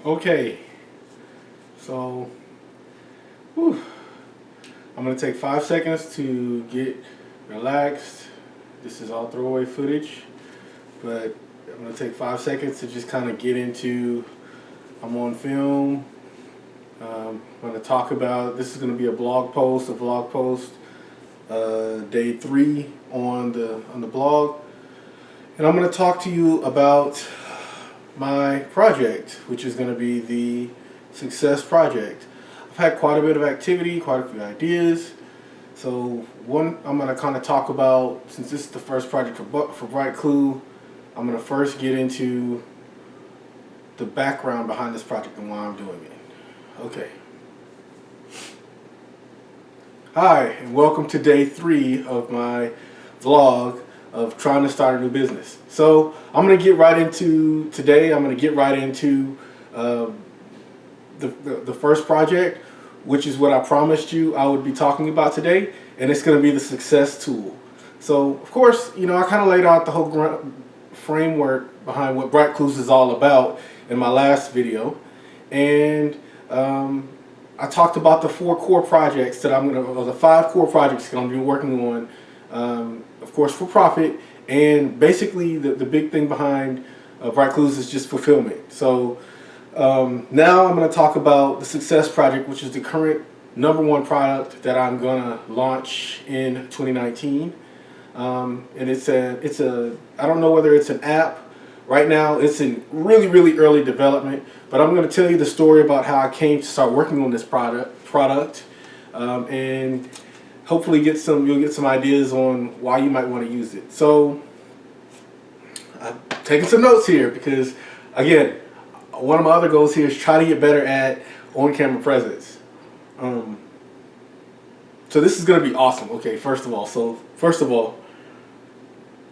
Okay, so I'm gonna take 5 seconds to get relaxed. This is all throwaway footage, but I'm gonna take 5 seconds to just kind of get into. I'm on film. I'm gonna talk about. This is gonna be a blog post. Day 3 on the blog, and I'm gonna talk to you about my project, which is going to be the Success Project. I've had quite a bit of activity, quite a few ideas. So one, I'm going to kind of talk about, since this is the first project for Bright Clue, I'm going to first get into the background behind this project and why I'm doing it. Okay. Hi, and welcome to day 3 of my vlog of trying to start a new business. So I'm going to get right into today. I'm going to get right into the first project, which is what I promised you I would be talking about today, and it's going to be the Success Tool. So of course, I kind of laid out the whole framework behind what Bright Clues is all about in my last video, and I talked about the 4 core projects that or the 5 core projects that I'm going to be working on. Of course, for profit, and basically the big thing behind Bright Clues is just fulfillment. So now I'm going to talk about the Success Project, which is the current #1 product that I'm going to launch in 2019. And it's a I don't know whether it's an app. Right now, it's in really early development, but I'm going to tell you the story about how I came to start working on this product, and hopefully you'll get some ideas on why you might want to use it. So I'm taking some notes here because, again, one of my other goals here is try to get better at on-camera presence. So this is going to be awesome. Okay, first of all,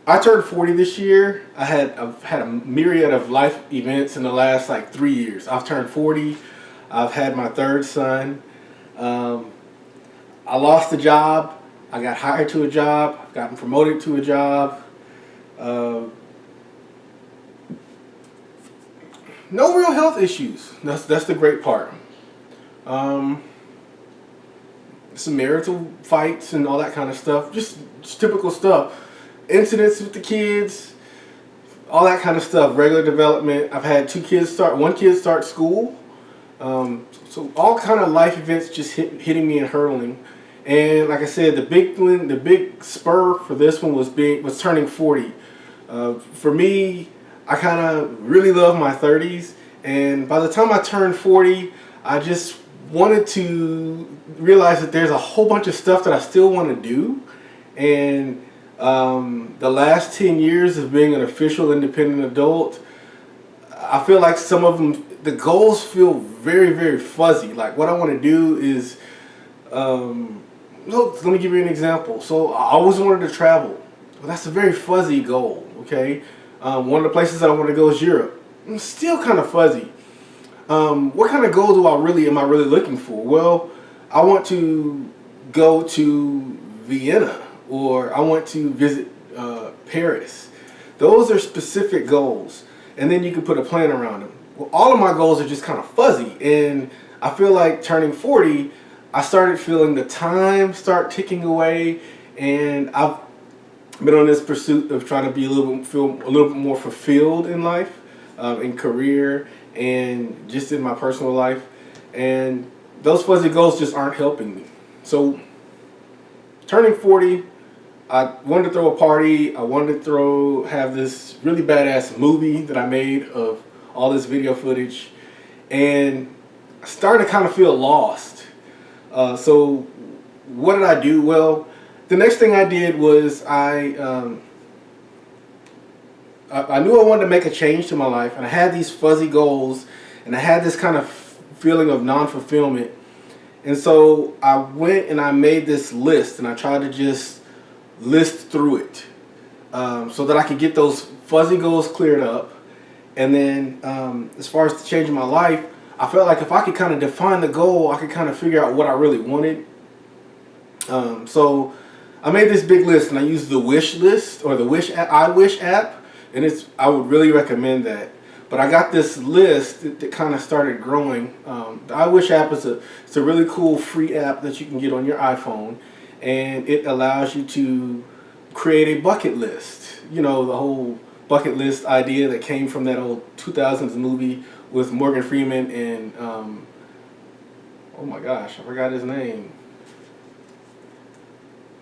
I turned 40 this year. I've had a myriad of life events in the last 3 years. I've turned 40. I've had my 3rd son. I lost a job. I got hired to a job. I've gotten promoted to a job. No real health issues. That's the great part. Some marital fights and all that kind of stuff. Just typical stuff. Incidents with the kids. All that kind of stuff. Regular development. I've had one kid start school. So all kind of life events just hitting me and hurtling. And like I said, the big spur for this one was turning 40. For me, I kind of really love my 30s, and by the time I turned 40, I just wanted to realize that there's a whole bunch of stuff that I still want to do. And the last 10 years of being an official independent adult, I feel like some of them, the goals feel very fuzzy. Like what I want to do is, let me give you an example. So I always wanted to travel. Well, that's a very fuzzy goal, okay? One of the places I want to go is Europe. It's still kind of fuzzy. What kind of goal am I really looking for? Well, I want to go to Vienna, or I want to visit Paris. Those are specific goals, and then you can put a plan around them. Well, all of my goals are just kind of fuzzy, and I feel like turning 40, I started feeling the time start ticking away, and I've been on this pursuit of trying to feel a little bit more fulfilled in life, in career, and just in my personal life. And those fuzzy goals just aren't helping me. So turning 40, I wanted to throw a party. I wanted to have this really badass movie that I made of all this video footage, and I started to kind of feel lost. So what did I do? Well, the next thing I did was I knew I wanted to make a change to my life, and I had these fuzzy goals, and I had this kind of feeling of non-fulfillment. And so I went and I made this list, and I tried to just list through it so that I could get those fuzzy goals cleared up. And then as far as changing my life, I felt like if I could kind of define the goal, I could kind of figure out what I really wanted. So I made this big list, and I used the Wish list, or the I Wish app, and I would really recommend that. But I got this list that kind of started growing. The I Wish app is it's a really cool free app that you can get on your iPhone, and it allows you to create a bucket list. You know, the whole bucket list idea that came from that old 2000s movie with Morgan Freeman and oh my gosh, I forgot his name.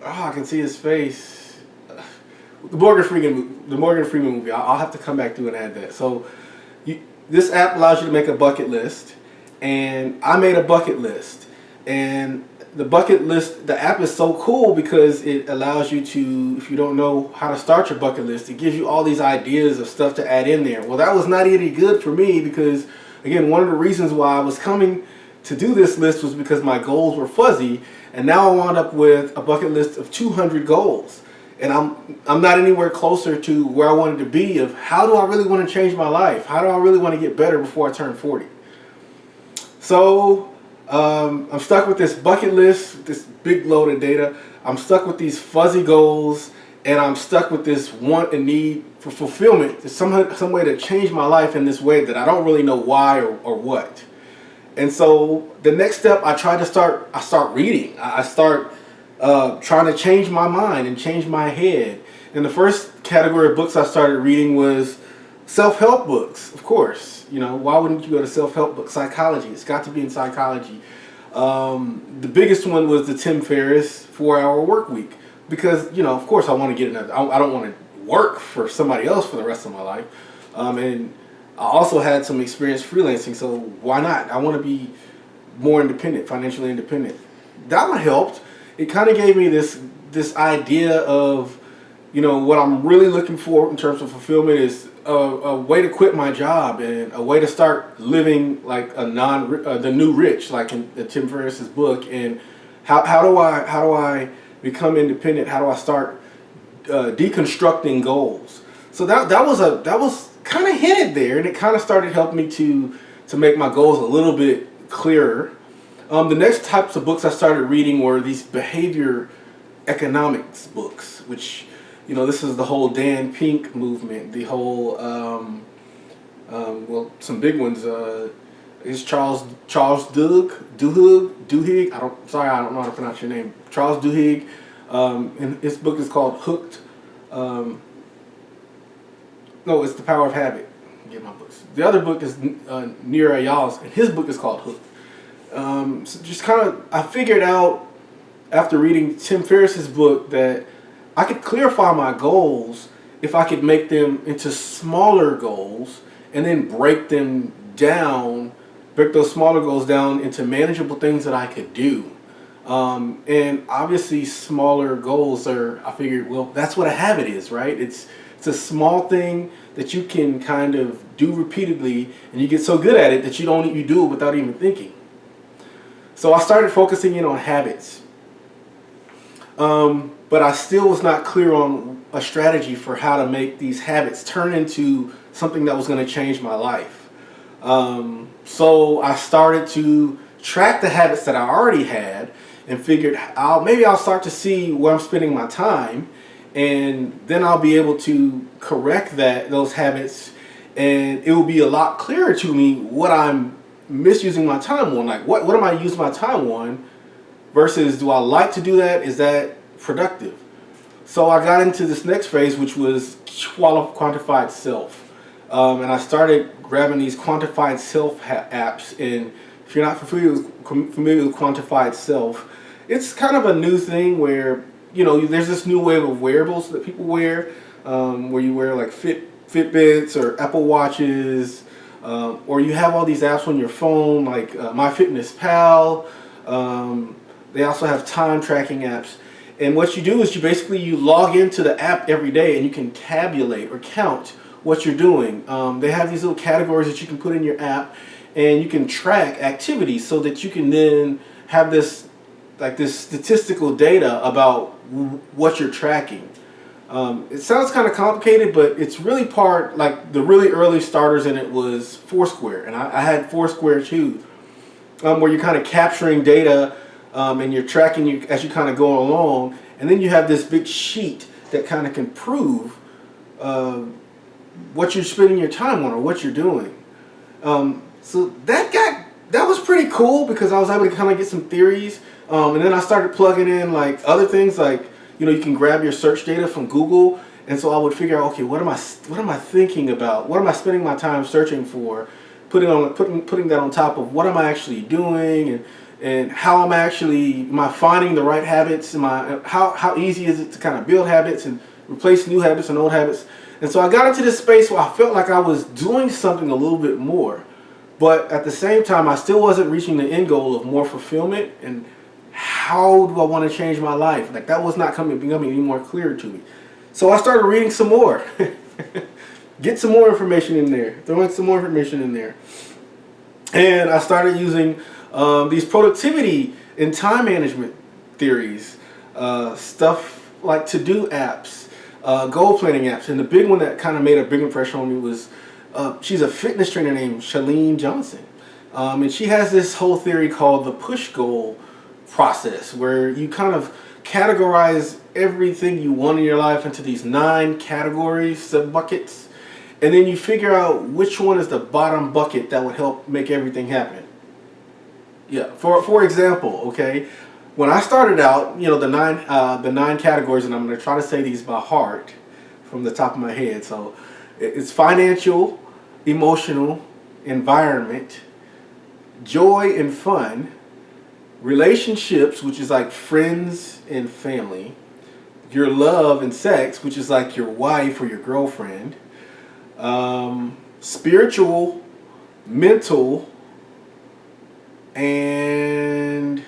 Oh, I can see his face. The Morgan Freeman movie. I'll have to come back to and add that. So, this app allows you to make a bucket list, and I made a bucket list. And the bucket list, the app is so cool because it allows you to, if you don't know how to start your bucket list, it gives you all these ideas of stuff to add in there. Well, that was not any good for me because, again, one of the reasons why I was coming to do this list was because my goals were fuzzy, and now I wound up with a bucket list of 200 goals. And I'm not anywhere closer to where I wanted to be of how do I really want to change my life? How do I really want to get better before I turn 40? So I'm stuck with this bucket list, this big load of data. I'm stuck with these fuzzy goals, and I'm stuck with this want and need for fulfillment. There's some way to change my life in this way that I don't really know why or what. And so the next step, I start reading. I start trying to change my mind and change my head. And the first category of books I started reading was self-help books, of course. You know, why wouldn't you go to self-help books? Psychology. It's got to be in psychology. The biggest one was the Tim Ferriss 4-Hour Work Week. Because, you know, of course I want to get another. I don't want to work for somebody else for the rest of my life. And I also had some experience freelancing, so why not? I want to be more independent, financially independent. That one helped. It kind of gave me this idea of, you know, what I'm really looking for in terms of fulfillment is a way to quit my job and a way to start living like the new rich, like in Tim Ferriss's book. And how do I become independent? How do I start deconstructing goals? So that was kind of hinted there, and it kind of started helping me to make my goals a little bit clearer. The next types of books I started reading were these behavior economics books, which, you know, this is the whole Dan Pink movement, the whole, well, some big ones, is Charles Duhigg. I don't know how to pronounce your name. Charles Duhigg, and his book is called Hooked. No, it's The Power of Habit. Get my books. The other book is Nir Eyal's, and his book is called Hooked. So just kind of, I figured out after reading Tim Ferriss's book that I could clarify my goals if I could make them into smaller goals and then break those smaller goals down into manageable things that I could do. And obviously smaller goals I figured, well, that's what a habit is, right? It's a small thing that you can kind of do repeatedly, and you get so good at it that you do it without even thinking. So I started focusing in on habits. But I still was not clear on a strategy for how to make these habits turn into something that was going to change my life. So I started to track the habits that I already had and figured maybe I'll start to see where I'm spending my time, and then I'll be able to correct those habits, and it will be a lot clearer to me what I'm misusing my time on. Like what am I using my time on versus do I like to do that? Is that productive? So I got into this next phase, which was quantified self. And I started grabbing these quantified self apps. And if you're not familiar with quantified self, it's kind of a new thing where, you know, there's this new wave of wearables that people wear, where you wear like Fitbits or Apple Watches, or you have all these apps on your phone like MyFitnessPal. They also have time tracking apps. And what you do is you log into the app every day and you can tabulate or count what you're doing. They have these little categories that you can put in your app, and you can track activities so that you can then have this statistical data about what you're tracking. It sounds kind of complicated, but it's really the really early starters in it was Foursquare, and I had Foursquare too, where you're kind of capturing data, and you're tracking as you kind of go along, and then you have this big sheet that kind of can prove what you're spending your time on or what you're doing. So that was pretty cool because I was able to kind of get some theories, and then I started plugging in like other things like you can grab your search data from Google, and so I would figure out, okay, what am I thinking about? What am I spending my time searching for? Putting that on top of what am I actually doing, and how am I finding the right habits? How easy is it to kind of build habits and replace new habits and old habits? And so I got into this space where I felt like I was doing something a little bit more, but at the same time I still wasn't reaching the end goal of more fulfillment. And how do I want to change my life? Like that was not becoming any more clear to me. So I started reading some more. Get some more information in there. Throwing some more information in there. And I started using these productivity and time management theories. Stuff like to-do apps, goal planning apps. And the big one that kind of made a big impression on me was she's a fitness trainer named Chalene Johnson. And she has this whole theory called the push goal process, where you kind of categorize everything you want in your life into these 9 categories, sub-buckets, and then you figure out which one is the bottom bucket that would help make everything happen. Yeah, for example, okay, when I started out, the nine categories, and I'm going to try to say these by heart from the top of my head. So it's financial, emotional, environment, joy and fun, relationships, which is like friends and family, your love and sex, which is like your wife or your girlfriend, spiritual, mental, and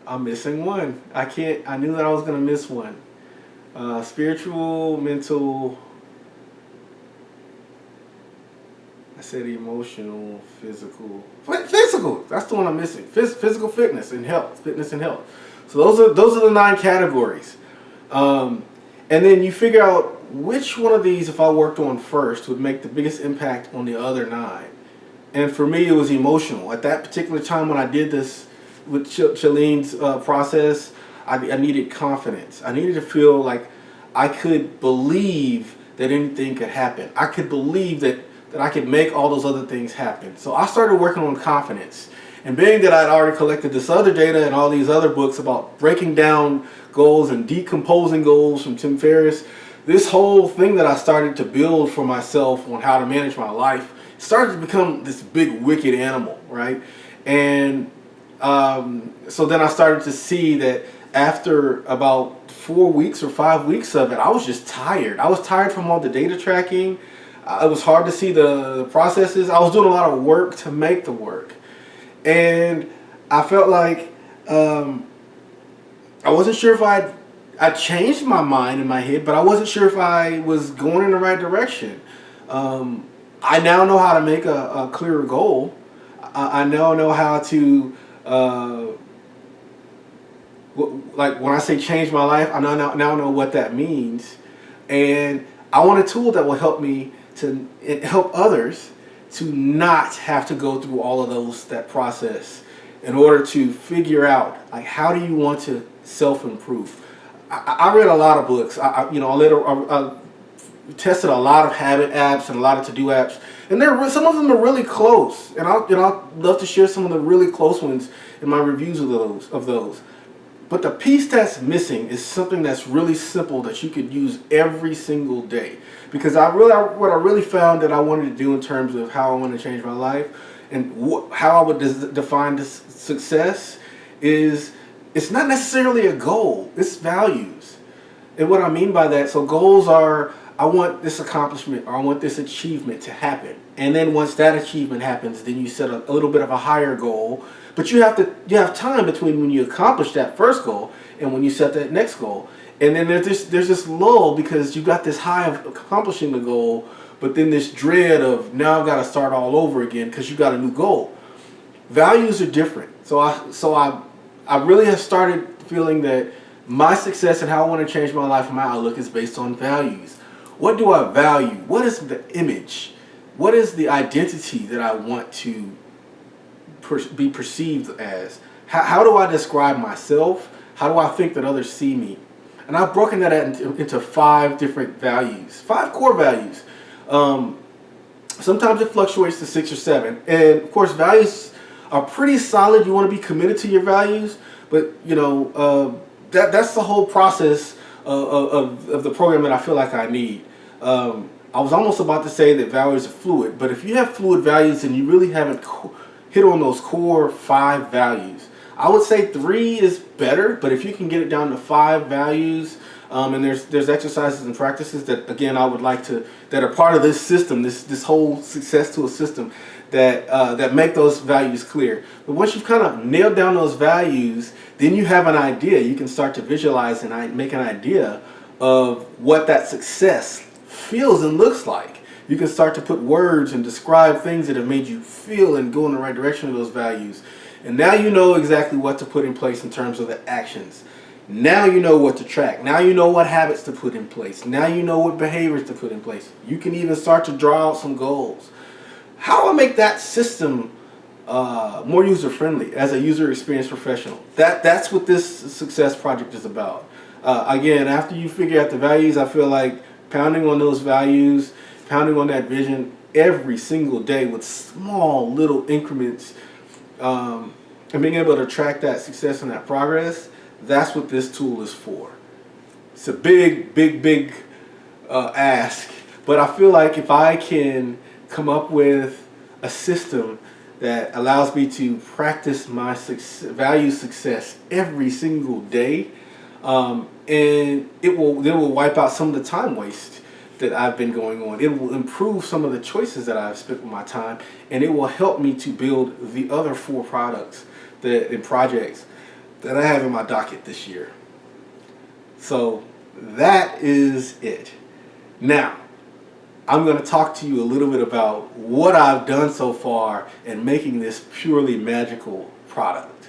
I'm missing one. I knew that I was going to miss one. Spiritual, mental, I said emotional, physical. Physical. That's the one I'm missing. Physical fitness and health. Fitness and health. So those are the 9 categories. And then you figure out which one of these, if I worked on first, would make the biggest impact on the other 9. And for me, it was emotional. At that particular time when I did this with Chalene's process, I needed confidence. I needed to feel like I could believe that anything could happen. I could believe that I could make all those other things happen. So I started working on confidence. And being that I'd already collected this other data and all these other books about breaking down goals and decomposing goals from Tim Ferriss, this whole thing that I started to build for myself on how to manage my life started to become this big wicked animal, right? And so then I started to see that after about 4 weeks or 5 weeks of it, I was just tired. I was tired from all the data tracking. It was hard to see the processes. I was doing a lot of work to make the work. And I felt like I wasn't sure if I changed my mind in my head, but I wasn't sure if I was going in the right direction. I now know how to make a clearer goal. I now know how to, like when I say change my life, I now know what that means. And I want a tool that will help me to help others to not have to go through all of that process in order to figure out, like, how do you want to self-improve. I read a lot of books. I tested a lot of habit apps and a lot of to-do apps, and some of them are really close. And I'd love to share some of the really close ones in my reviews of those. But the piece that's missing is something that's really simple that you could use every single day. Because what I really found that I wanted to do in terms of how I want to change my life and how I would define this success is, it's not necessarily a goal, it's values. And what I mean by that, so goals are, I want this accomplishment or I want this achievement to happen. And then once that achievement happens, then you set a little bit of a higher goal. But you have time between when you accomplish that first goal and when you set that next goal. And then there's this lull because you got this high of accomplishing the goal, but then this dread of now I've got to start all over again because you got a new goal. Values are different. So I really have started feeling that my success and how I want to change my life and my outlook is based on values. What do I value? What is the image? What is the identity that I want to be perceived as? How do I describe myself? How do I think that others see me? And I've broken that into 5 different values, 5 core values. Sometimes it fluctuates to 6 or 7. And of course, values are pretty solid. You want to be committed to your values, but that's the whole process of the program that I feel like I need. I was almost about to say that values are fluid, but if you have fluid values and you really haven't hit on those core 5 values, I would say 3 is better, but if you can get it down to 5 values, and there's exercises and practices that, again, I would like to, that are part of this system, this whole success tool system, that make those values clear. But once you've kind of nailed down those values, then you have an idea. You can start to visualize and make an idea of what that success feels and looks like. You can start to put words and describe things that have made you feel and go in the right direction of those values. And now you know exactly what to put in place in terms of the actions. Now you know what to track. Now you know what habits to put in place. Now you know what behaviors to put in place. You can even start to draw out some goals. How do I make that system more user-friendly as a user experience professional? That's what this success project is about. Again, after you figure out the values, I feel like pounding on those values, pounding on that vision every single day with small little increments, and being able to track that success and that progress, that's what this tool is for. It's a big ask, but I feel like if I can come up with a system that allows me to practice my value success every single day, and it will wipe out some of the time waste that I've been going on. It will improve some of the choices that I've spent with my time, and it will help me to build the other 4 products and projects that I have in my docket this year. So that is it. Now, I'm going to talk to you a little bit about what I've done so far in making this purely magical product.